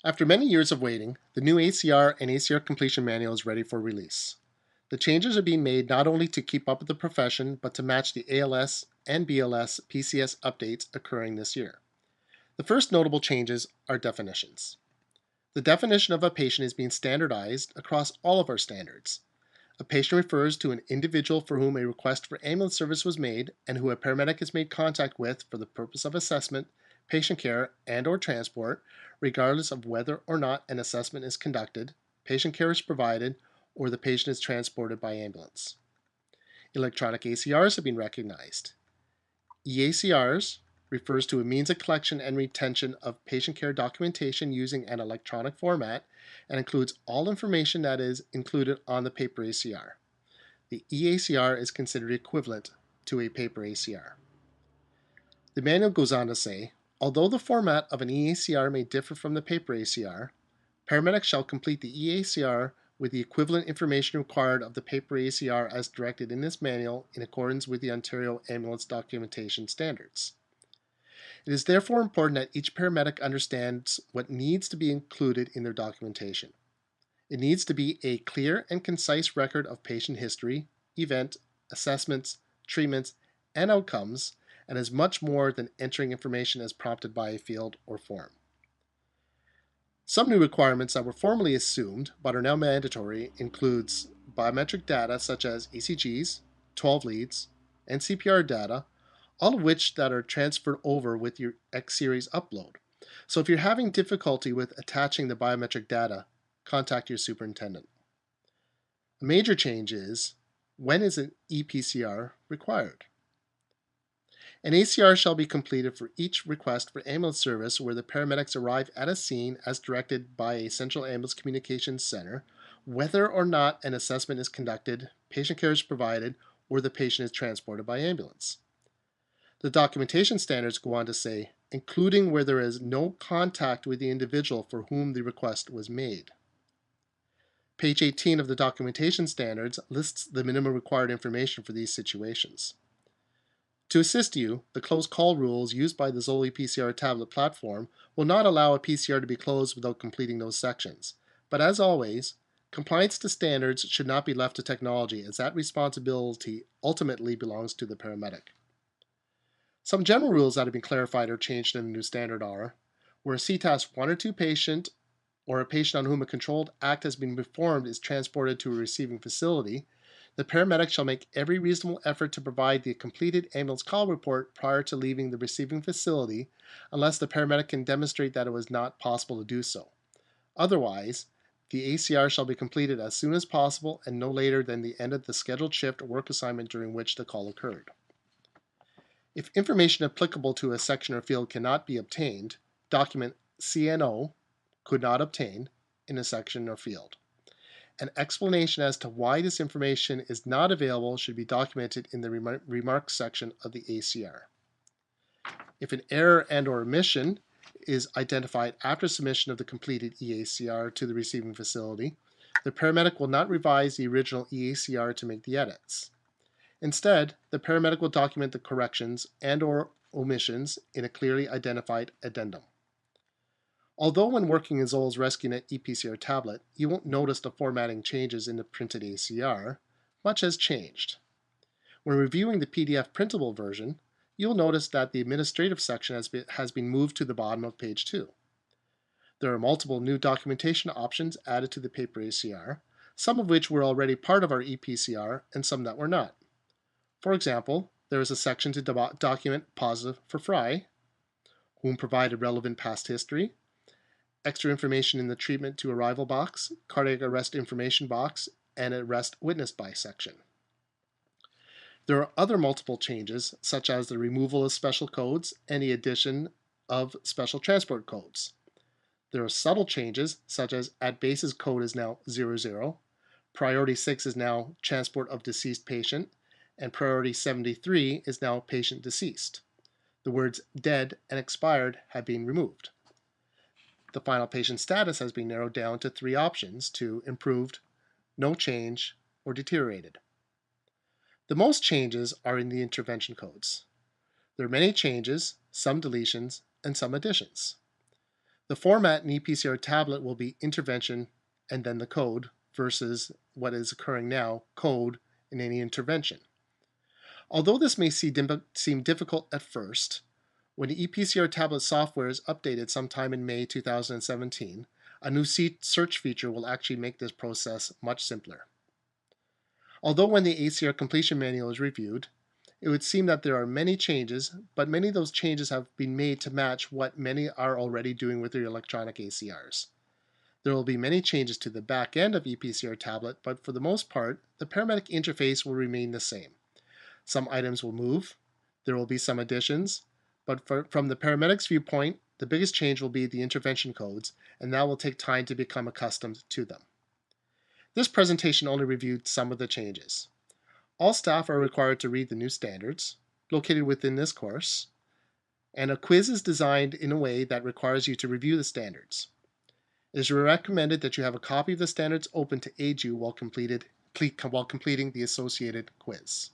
After many years of waiting, the new ACR and ACR completion manual is ready for release. The changes are being made not only to keep up with the profession, but to match the ALS and BLS PCS updates occurring this year. The first notable changes are definitions. The definition of a patient is being standardized across all of our standards. A patient refers to an individual for whom a request for ambulance service was made and who a paramedic has made contact with for the purpose of assessment, patient care, and/or transport, regardless of whether or not an assessment is conducted, patient care is provided, or the patient is transported by ambulance. Electronic ACRs have been recognized. EACRs refers to a means of collection and retention of patient care documentation using an electronic format and includes all information that is included on the paper ACR. The EACR is considered equivalent to a paper ACR. The manual goes on to say, although the format of an EACR may differ from the paper ACR, paramedics shall complete the EACR with the equivalent information required of the paper ACR as directed in this manual in accordance with the Ontario Ambulance Documentation Standards. It is therefore important that each paramedic understands what needs to be included in their documentation. It needs to be a clear and concise record of patient history, event, assessments, treatments, and outcomes, and is much more than entering information as prompted by a field or form. Some new requirements that were formerly assumed but are now mandatory includes biometric data such as ECGs, 12 leads, and CPR data, all of which that are transferred over with your X series upload. So if you're having difficulty with attaching the biometric data, contact your superintendent. A major change is, when is an EPCR required? An ACR shall be completed for each request for ambulance service where the paramedics arrive at a scene as directed by a central ambulance communications center, whether or not an assessment is conducted, patient care is provided, or the patient is transported by ambulance. The documentation standards go on to say, including where there is no contact with the individual for whom the request was made. Page 18 of the documentation standards lists the minimum required information for these situations. To assist you, the closed call rules used by the Zoli PCR tablet platform will not allow a PCR to be closed without completing those sections. But as always, compliance to standards should not be left to technology, as that responsibility ultimately belongs to the paramedic. Some general rules that have been clarified or changed in the new standard are, where a CTAS 1 or 2 patient or a patient on whom a controlled act has been performed is transported to a receiving facility, the paramedic shall make every reasonable effort to provide the completed ambulance call report prior to leaving the receiving facility, unless the paramedic can demonstrate that it was not possible to do so. Otherwise, the ACR shall be completed as soon as possible and no later than the end of the scheduled shift or work assignment during which the call occurred. If information applicable to a section or field cannot be obtained, document CNO, could not obtain, in a section or field. An explanation as to why this information is not available should be documented in the remarks section of the ACR. If an error and/or omission is identified after submission of the completed EACR to the receiving facility, the paramedic will not revise the original EACR to make the edits. Instead, the paramedic will document the corrections and/or omissions in a clearly identified addendum. Although when working in Zol's RescueNet ePCR tablet, you won't notice the formatting changes in the printed ACR, much has changed. When reviewing the PDF printable version, you'll notice that the administrative section has been moved to the bottom of page 2. There are multiple new documentation options added to the paper ACR, some of which were already part of our ePCR and some that were not. For example, there is a section to document positive for Fry, whom provided relevant past history, extra information in the treatment to arrival box, cardiac arrest information box, and arrest witnessed by section. There are other multiple changes, such as the removal of special codes and the addition of special transport codes. There are subtle changes, such as at basis code is now 00, priority 6 is now transport of deceased patient, and priority 73 is now patient deceased. The words dead and expired have been removed. The final patient status has been narrowed down to 3 options to improved, no change, or deteriorated. The most changes are in the intervention codes. There are many changes, some deletions, and some additions. The format in ePCR tablet will be intervention and then the code versus what is occurring now, code in any intervention. Although this may seem difficult at first, when the ePCR tablet software is updated sometime in May 2017, a new search feature will actually make this process much simpler. Although when the ACR completion manual is reviewed, it would seem that there are many changes, but many of those changes have been made to match what many are already doing with their electronic ACRs. There will be many changes to the back end of ePCR tablet, but for the most part, the paramedic interface will remain the same. Some items will move, there will be some additions, but from the paramedic's viewpoint, the biggest change will be the intervention codes, and that will take time to become accustomed to them. This presentation only reviewed some of the changes. All staff are required to read the new standards, located within this course, and a quiz is designed in a way that requires you to review the standards. It is recommended that you have a copy of the standards open to aid you while completing the associated quiz.